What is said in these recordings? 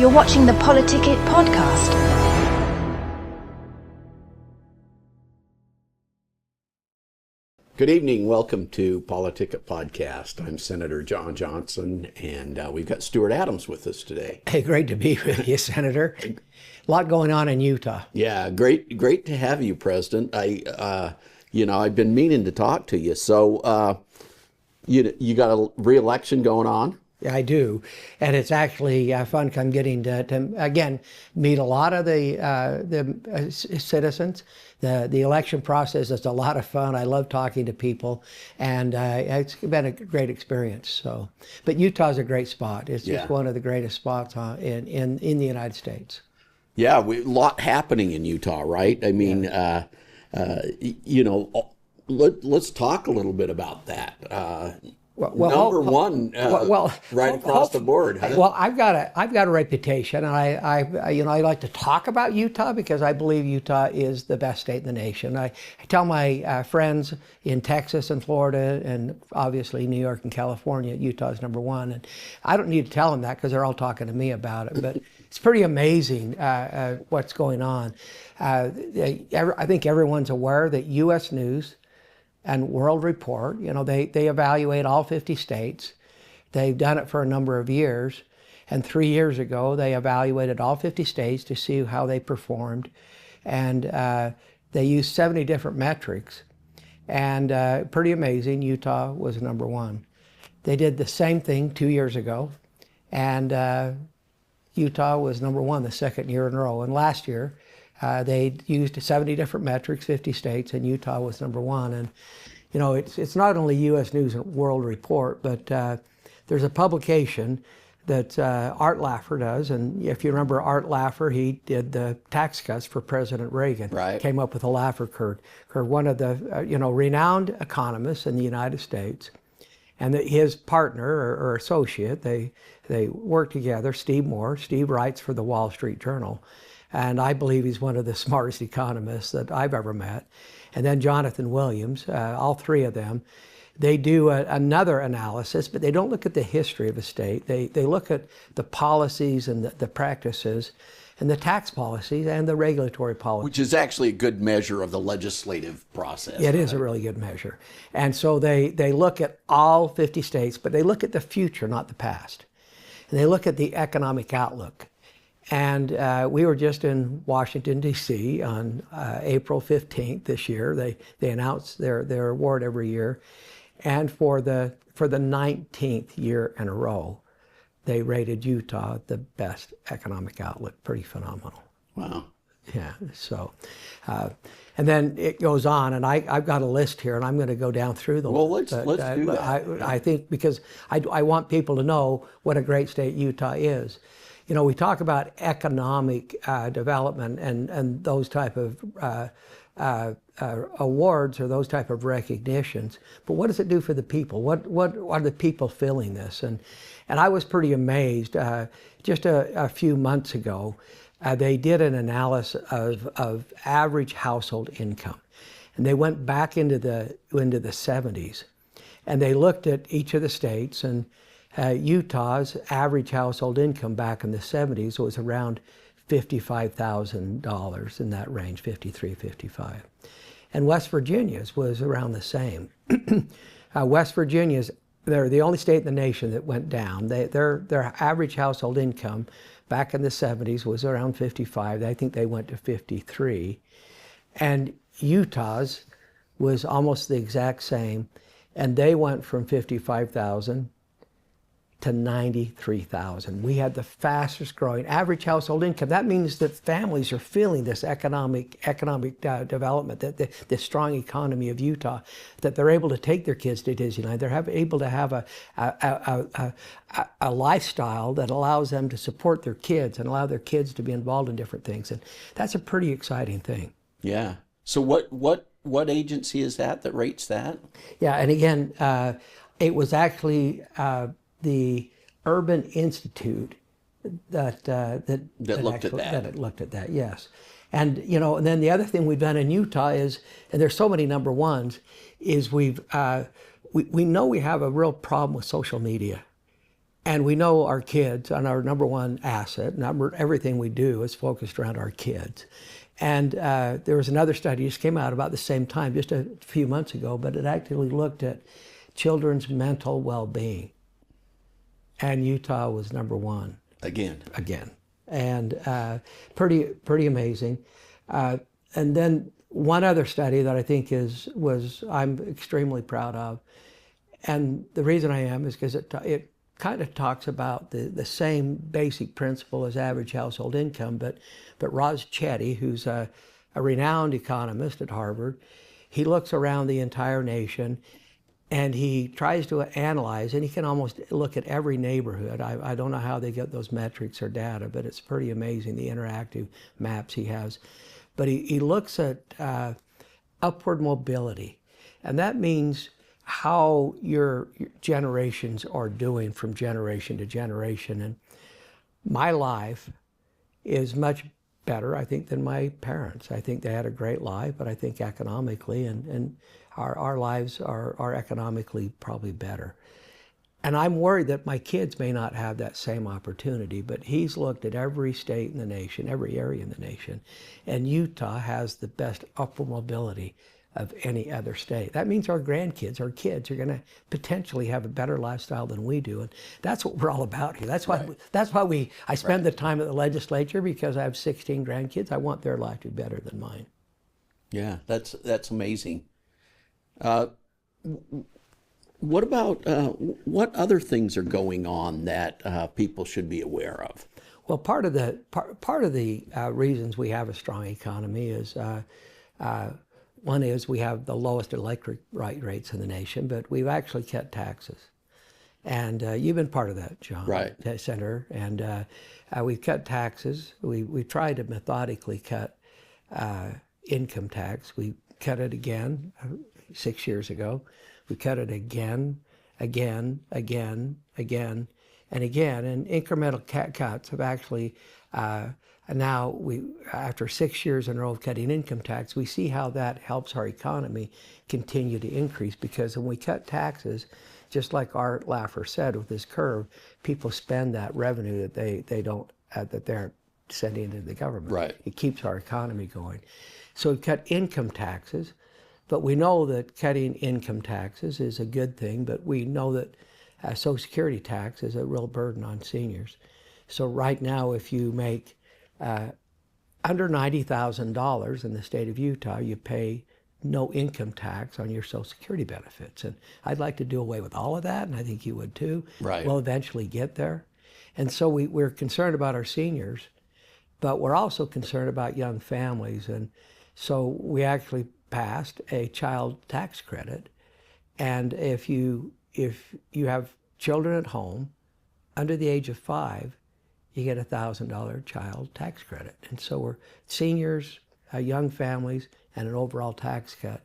You're watching the PoliticIt Podcast. Good evening. Welcome to PoliticIt Podcast. I'm Senator John Johnson, and we've got Stuart Adams with us today. Hey, great to be with you, Senator. A lot going on in Utah. Yeah, great to have you, President. I've been meaning to talk to you. So, you got a re-election going on? Yeah, I do, and it's actually fun. I'm getting to again meet a lot of the citizens. The election process is a lot of fun. I love talking to people, and it's been a great experience. So, but Utah's a great spot. It's just one of the greatest spots in the United States. Yeah, a lot happening in Utah, right? I mean, let's talk a little bit about that. Number one, right across the board. Huh? Well, I've got a reputation, and I like to talk about Utah because I believe Utah is the best state in the nation. I tell my friends in Texas and Florida, and obviously New York and California, Utah is number one. And I don't need to tell them that because they're all talking to me about it. But it's pretty amazing what's going on. I think everyone's aware that U.S. News and World Report, they evaluate all 50 states. They've done it for a number of years. And 3 years ago, they evaluated all 50 states to see how they performed. And they used 70 different metrics. And pretty amazing, Utah was number one. They did the same thing 2 years ago. And Utah was number one the second year in a row. And last year, they used 70 different metrics, 50 states, and Utah was number one. And, it's not only U.S. News and World Report, but there's a publication that Art Laffer does. And if you remember Art Laffer, he did the tax cuts for President Reagan. Right. Came up with the Laffer curve, one of the, renowned economists in the United States. And his partner or associate, they work together, Steve Moore. Steve writes for the Wall Street Journal. And I believe he's one of the smartest economists that I've ever met. And then Jonathan Williams, all three of them, they do another analysis, but they don't look at the history of a state. They look at the policies and the practices and the tax policies and the regulatory policies. Which is actually a good measure of the legislative process. It is a really good measure. And so they look at all 50 states, but they look at the future, not the past. And they look at the economic outlook. And we were just in Washington, D.C. on April 15th this year. They announce their award every year. And for the 19th year in a row, they rated Utah the best economic outlook. Pretty phenomenal. Wow. Yeah, so, and then it goes on, and I've got a list here, and I'm going to go down through the list. Well, let's do that. I think because I want people to know what a great state Utah is. We talk about economic development and those type of awards or those type of recognitions, but what does it do for the people? What are the people feeling this? And I was pretty amazed. Just a few months ago, they did an analysis of average household income, and they went back into the 70s, and they looked at each of the states. And Utah's average household income back in the 70s was around $55,000, in that range, 53, 55. And West Virginia's was around the same. West Virginia's, they're the only state in the nation that went down. Their average household income back in the 70s was around 55. I think they went to 53. And Utah's was almost the exact same. And they went from 55,000 to 93,000. We had the fastest growing average household income. That means that families are feeling this economic development, that the strong economy of Utah, that they're able to take their kids to Disneyland. They're able to have a lifestyle that allows them to support their kids and allow their kids to be involved in different things. And that's a pretty exciting thing. Yeah. So what agency is that rates that? Yeah, and again, it was actually the Urban Institute that looked at that. Yes, and and then the other thing we've done in Utah is, and there's so many number ones, is we know we have a real problem with social media, And we know our kids, and our number one asset, everything we do is focused around our kids. And there was another study that just came out about the same time, just a few months ago, but it actually looked at children's mental well-being. And Utah was number one. Again. And pretty amazing. And then one other study that I think I'm extremely proud of. And the reason I am is because it kind of talks about the same basic principle as average household income, but Roz Chetty, who's a renowned economist at Harvard, he looks around the entire nation and he tries to analyze, and he can almost look at every neighborhood. I don't know how they get those metrics or data, but it's pretty amazing, the interactive maps he has. But he looks at upward mobility, and that means how your generations are doing from generation to generation. And my life is much better, I think, than my parents. I think they had a great life, but I think economically and our lives are economically probably better. And I'm worried that my kids may not have that same opportunity, but he's looked at every state in the nation, every area in the nation, and Utah has the best upward mobility of any other state. That means our kids are going to potentially have a better lifestyle than we do, and that's what we're all about here. That's why I spend the time at the legislature, because I have 16 grandkids. I want their life to be better than mine. Yeah, that's amazing. What about what other things are going on that people should be aware of? Well, part of the reasons we have a strong economy is one is we have the lowest electric rates in the nation, but we've actually cut taxes. And you've been part of that, John, right, Senator. And we've cut taxes. We tried to methodically cut income tax. We cut it again 6 years ago. We cut it again, and again. And incremental cuts have actually, now after 6 years in a row of cutting income tax, we see how that helps our economy continue to increase, because when we cut taxes, just like Art Laffer said with this curve, people spend that revenue that that they're sending into the government. Right. It keeps our economy going. So we cut income taxes, but we know that cutting income taxes is a good thing, but we know that Social Security tax is a real burden on seniors. So right now, if you make under $90,000 in the state of Utah, you pay no income tax on your Social Security benefits. And I'd like to do away with all of that, and I think you would too. Right. We'll eventually get there. And so we're concerned about our seniors, but we're also concerned about young families. And so we actually passed a child tax credit. And if you have children at home under the age of 5, you get a $1,000 child tax credit. And so we're seniors, young families, and an overall tax cut.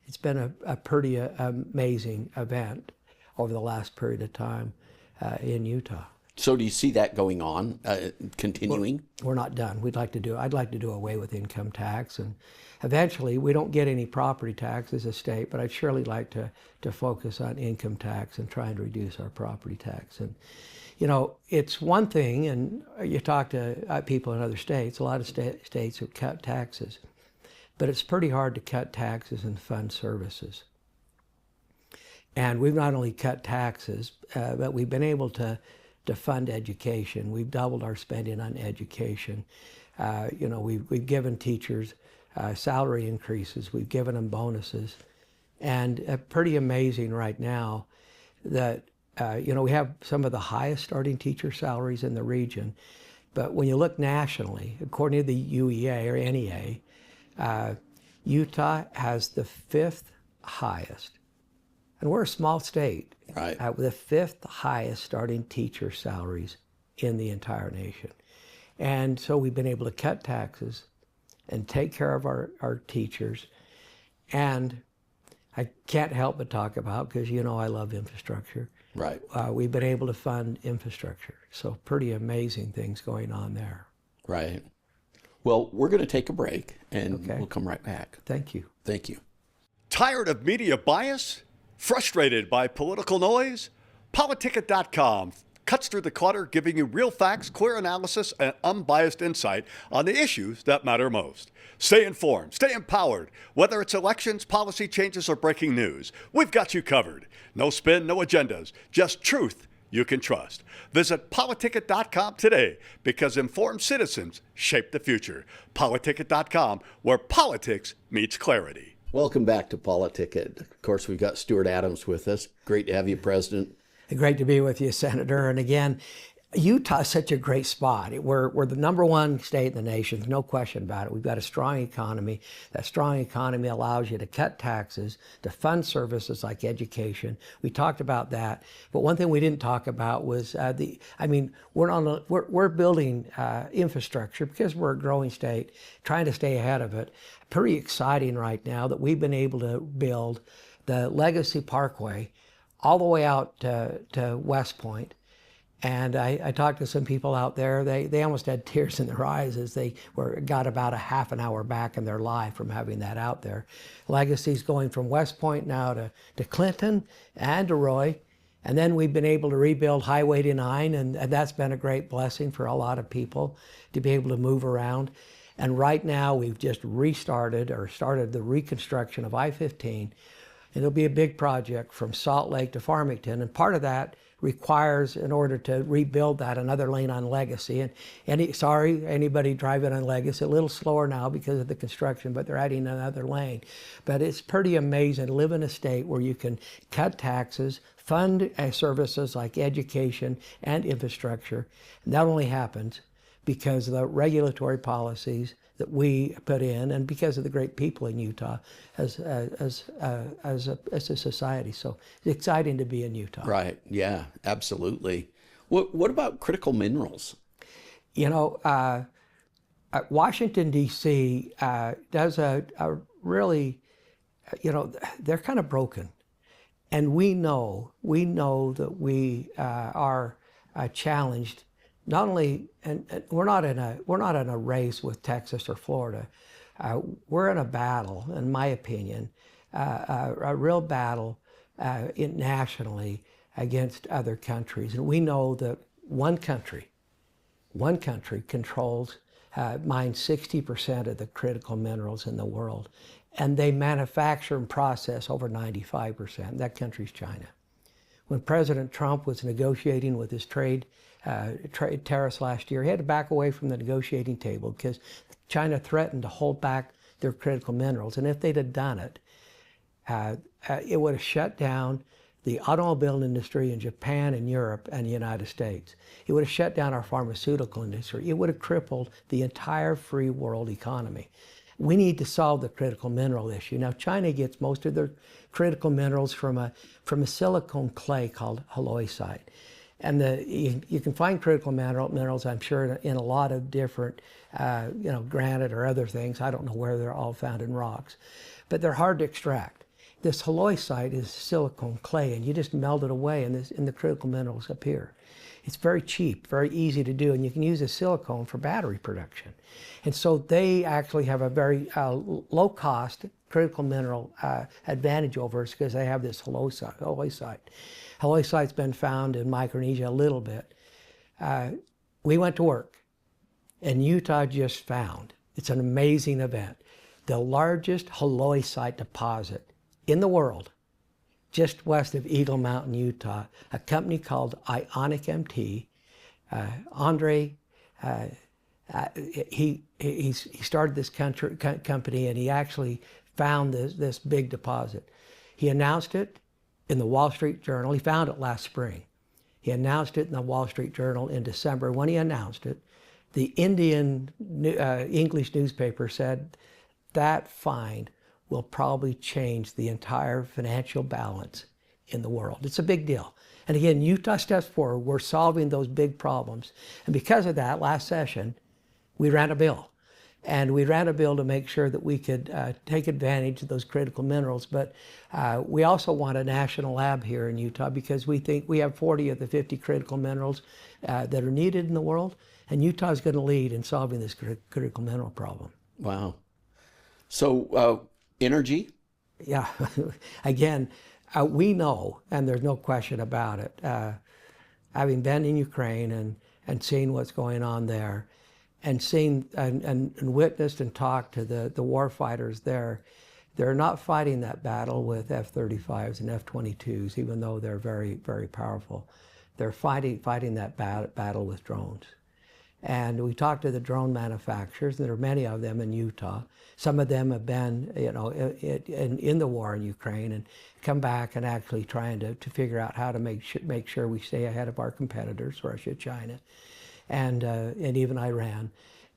It's been a pretty amazing event over the last period of time in Utah. So do you see that going on, continuing? We're not done. I'd like to do away with income tax, and eventually we don't get any property tax as a state, but I'd surely like to focus on income tax and trying to reduce our property tax. And you know, it's one thing, and you talk to people in other states, a lot of states have cut taxes, but it's pretty hard to cut taxes and fund services. And we've not only cut taxes, but we've been able to fund education. We've doubled our spending on education. We've given teachers salary increases. We've given them bonuses. And pretty amazing right now that, we have some of the highest starting teacher salaries in the region. But when you look nationally, according to the UEA or NEA, Utah has the 5th highest. And we're a small state, right, with the 5th highest starting teacher salaries in the entire nation. And so we've been able to cut taxes and take care of our teachers. And I can't help but talk about, because I love infrastructure. Right. We've been able to fund infrastructure. So pretty amazing things going on there. Right. Well, we're going to take a break, and we'll come right back. Thank you. Thank you. Tired of media bias? Frustrated by political noise? PoliticIt.com cuts through the clutter, giving you real facts, clear analysis, and unbiased insight on the issues that matter most. Stay informed, stay empowered. Whether it's elections, policy changes, or breaking news, we've got you covered. No spin, no agendas, just truth you can trust. Visit PoliticIt.com today, because informed citizens shape the future. PoliticIt.com, where politics meets clarity. Welcome back to PoliticIt. Of course, we've got Stuart Adams with us. Great to have you, President. Great to be with you, Senator. And again, Utah is such a great spot. We're the number one state in the nation. There's no question about it. We've got a strong economy. That strong economy allows you to cut taxes, to fund services like education. We talked about that. But one thing we didn't talk about was we're building infrastructure because we're a growing state, trying to stay ahead of it. Pretty exciting right now that we've been able to build the Legacy Parkway all the way out to West Point. And I talked to some people out there. They almost had tears in their eyes as they got about a half an hour back in their life from having that out there. Legacy's going from West Point now to Clinton and to Roy. And then we've been able to rebuild Highway 89, and that's been a great blessing for a lot of people to be able to move around. And right now we've just started the reconstruction of I-15. It'll be a big project from Salt Lake to Farmington, and part of that requires, in order to rebuild that, another lane on Legacy. And anybody driving on Legacy, a little slower now because of the construction, but they're adding another lane. But it's pretty amazing to live in a state where you can cut taxes, fund services like education and infrastructure. And that only happens because of the regulatory policies that we put in, and because of the great people in Utah as a society. So it's exciting to be in Utah. Right. Yeah. Absolutely. What about critical minerals? You know, Washington D.C. does a really, they're kind of broken, and we know that we are challenged. Not only, and we're not in a race with Texas or Florida. We're in a battle, in my opinion, a real battle nationally against other countries. And we know that one country mines 60% of the critical minerals in the world, and they manufacture and process over 95%. That country's China. When President Trump was negotiating with his trade tariffs last year, he had to back away from the negotiating table because China threatened to hold back their critical minerals. And if they'd have done it, it would have shut down the automobile industry in Japan and Europe and the United States. It would have shut down our pharmaceutical industry. It would have crippled the entire free world economy. We need to solve the critical mineral issue. Now, China gets most of their critical minerals from a silicon clay called halloysite. And you can find critical minerals, I'm sure, in a lot of different, granite or other things. I don't know where they're all found in rocks, but they're hard to extract. This halloysite is silicon clay, and you just melt it away, and the critical minerals appear. It's very cheap, very easy to do, and you can use the silicone for battery production. And so they actually have a very low-cost critical mineral advantage over us because they have this halloysite. Halloysite's been found in Micronesia a little bit. We went to work, and Utah just found, it's an amazing event, the largest halloysite deposit in the world, just west of Eagle Mountain, Utah. A company called Ionic MT. Andre, he started this company, and he actually found this big deposit. He announced it in the Wall Street Journal. He found it last spring. He announced it in the Wall Street Journal in December. When he announced it, the Indian English newspaper said that find will probably change the entire financial balance in the world. It's a big deal. And again, Utah steps forward. We're solving those big problems. And because of that, last session, we ran a bill. And we ran a bill to make sure that we could take advantage of those critical minerals. But we also want a national lab here in Utah because we think we have 40 of the 50 critical minerals that are needed in the world. And Utah is going to lead in solving this critical mineral problem. Wow. So energy? Yeah. Again, we know, and there's no question about it, having been in Ukraine and seen what's going on there, and seen and witnessed and talked to the war fighters there, they're not fighting that battle with F-35s and F-22s, even though they're very, very powerful. They're fighting that battle with drones. And we talked to the drone manufacturers, and there are many of them in Utah. Some of them have been, in the war in Ukraine and come back and actually trying to figure out how to make sure we stay ahead of our competitors, Russia, China, and even Iran.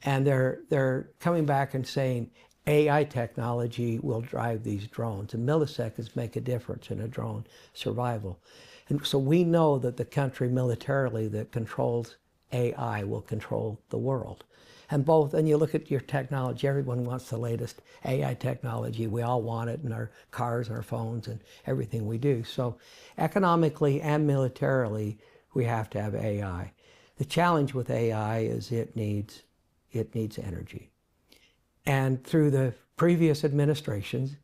And they're coming back and saying AI technology will drive these drones, and milliseconds make a difference in a drone survival. And so we know that the country militarily that controls AI will control the world. And you look at your technology, everyone wants the latest AI technology. We all want it in our cars and our phones and everything we do. So economically and militarily, we have to have AI. The challenge with AI is it needs energy. And through the previous administrations,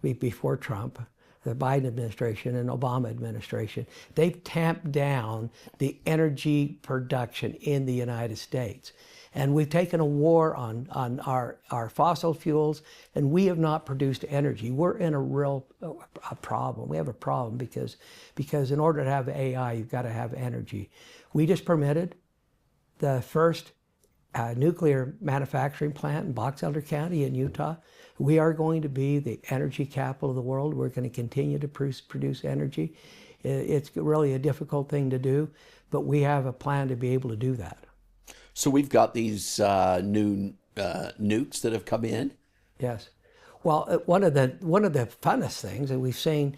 before Trump, the Biden administration and Obama administration, they've tamped down the energy production in the United States. And we've taken a war on our fossil fuels, and we have not produced energy. We're in a problem. We have a problem because in order to have AI, you've got to have energy. We just permitted the first nuclear manufacturing plant in Box Elder County in Utah. We are going to be the energy capital of the world. We're going to continue to produce energy. It's really a difficult thing to do, but we have a plan to be able to do that. So we've got these new nukes that have come in. Yes. Well, one of the funnest things that we've seen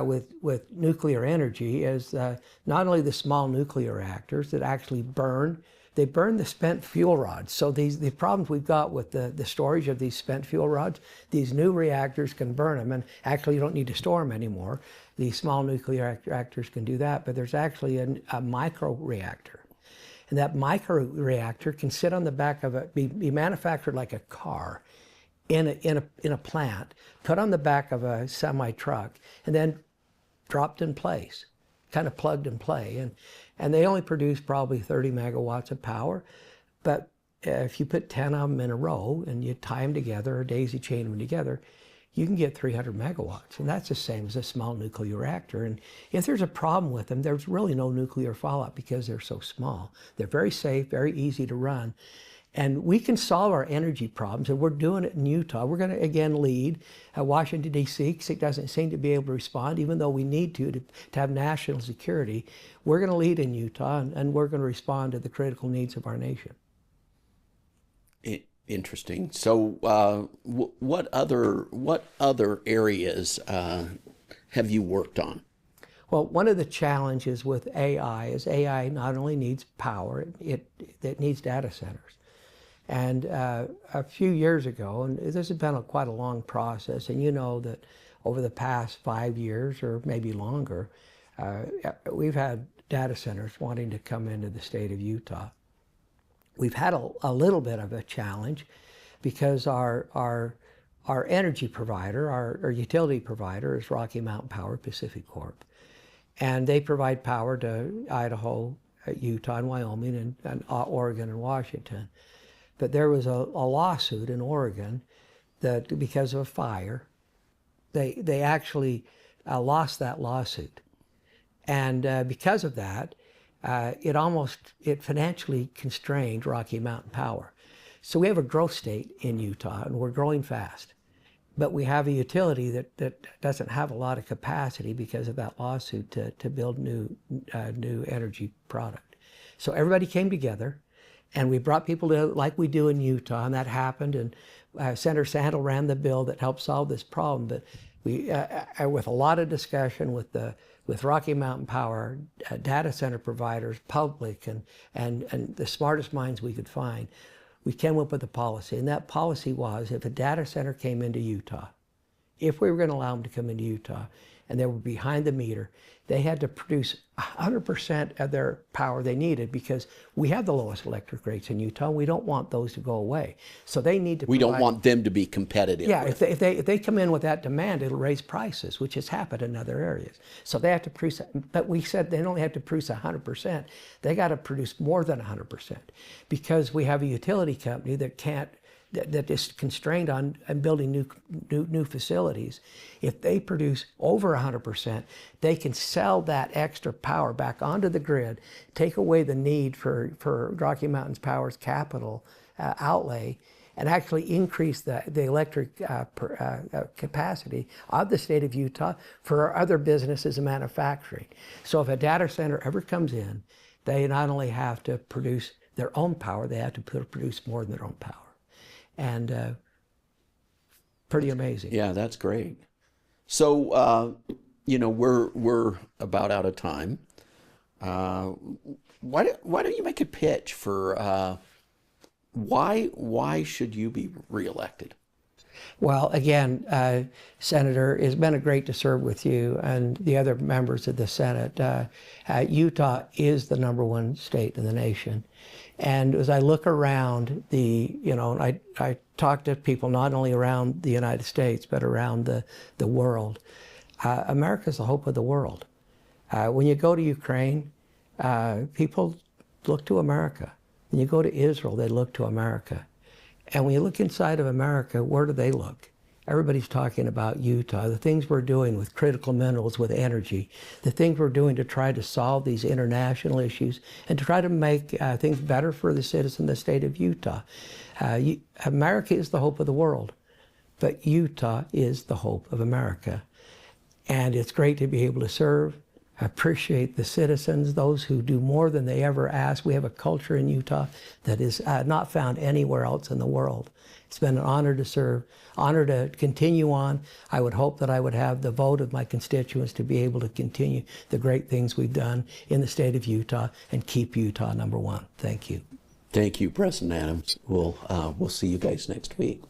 with nuclear energy is not only the small nuclear reactors that actually burn. They burn the spent fuel rods. So the problems we've got with the storage of these spent fuel rods, these new reactors can burn them, and actually you don't need to store them anymore. These small nuclear reactors can do that, but there's actually a micro reactor. And that micro reactor can sit on the back of be manufactured like a car in a plant, put on the back of a semi truck, and then dropped in place, kind of plugged and play. And they only produce probably 30 megawatts of power, but if you put 10 of them in a row and you tie them together or daisy chain them together, you can get 300 megawatts. And that's the same as a small nuclear reactor. And if there's a problem with them, there's really no nuclear fallout because they're so small. They're very safe, very easy to run. And we can solve our energy problems, and we're doing it in Utah. We're going to, again, lead. Washington, D.C. doesn't seem to be able to respond, even though we need to have national security. We're going to lead in Utah, and we're going to respond to the critical needs of our nation. Interesting. So what other areas have you worked on? Well, one of the challenges with AI is AI not only needs power, it needs data centers. And a few years ago, and this has been quite a long process, and you know that over the past 5 years or maybe longer, we've had data centers wanting to come into the state of Utah. We've had a little bit of a challenge because our energy provider, our utility provider is Rocky Mountain Power Pacific Corp. And they provide power to Idaho, Utah, and Wyoming, and Oregon and Washington. But there was a lawsuit in Oregon that because of a fire, they actually lost that lawsuit. And because of that, it financially constrained Rocky Mountain Power. So we have a growth state in Utah, and we're growing fast. But we have a utility that doesn't have a lot of capacity because of that lawsuit to build new energy product. So everybody came together, and we brought people to, like we do in Utah, and that happened. And Senator Sandel ran the bill that helped solve this problem. But we, with a lot of discussion with Rocky Mountain Power, data center providers, public, and the smartest minds we could find, we came up with a policy. And that policy was, if a data center came into Utah, if we were going to allow them to come into Utah, and they were behind the meter. They had to produce 100% of their power they needed because we have the lowest electric rates in Utah. We don't want those to go away. So they need to We don't want them to be competitive. Yeah, with. if they come in with that demand, it'll raise prices, which has happened in other areas. So they have to produce, but we said they don't only have to produce 100%. They got to produce more than 100% because we have a utility company that is constrained on building new facilities. If they produce over 100%, they can sell that extra power back onto the grid, take away the need for Rocky Mountain Power's capital outlay, and actually increase the electric capacity of the state of Utah for other businesses and manufacturing. So if a data center ever comes in, they not only have to produce their own power, they have to produce more than their own power. And pretty amazing. Yeah, that's great. So, we're about out of time. Why don't you make a pitch for why should you be reelected? Well, again, Senator, it's been a great to serve with you and the other members of the Senate. Utah is the #1 state in the nation. And as I look around I talk to people not only around the United States, but around the world. America's the hope of the world. When you go to Ukraine, people look to America. When you go to Israel, they look to America. And when you look inside of America, where do they look? Everybody's talking about Utah, the things we're doing with critical minerals, with energy, the things we're doing to try to solve these international issues and to try to make things better for the citizen of the state of Utah. America is the hope of the world, but Utah is the hope of America. And it's great to be able to serve. I appreciate the citizens, those who do more than they ever ask. We have a culture in Utah that is not found anywhere else in the world. It's been an honor to serve, honor to continue on. I would hope that I would have the vote of my constituents to be able to continue the great things we've done in the state of Utah and keep Utah #1. Thank you. Thank you, President Adams. We'll see you guys next week.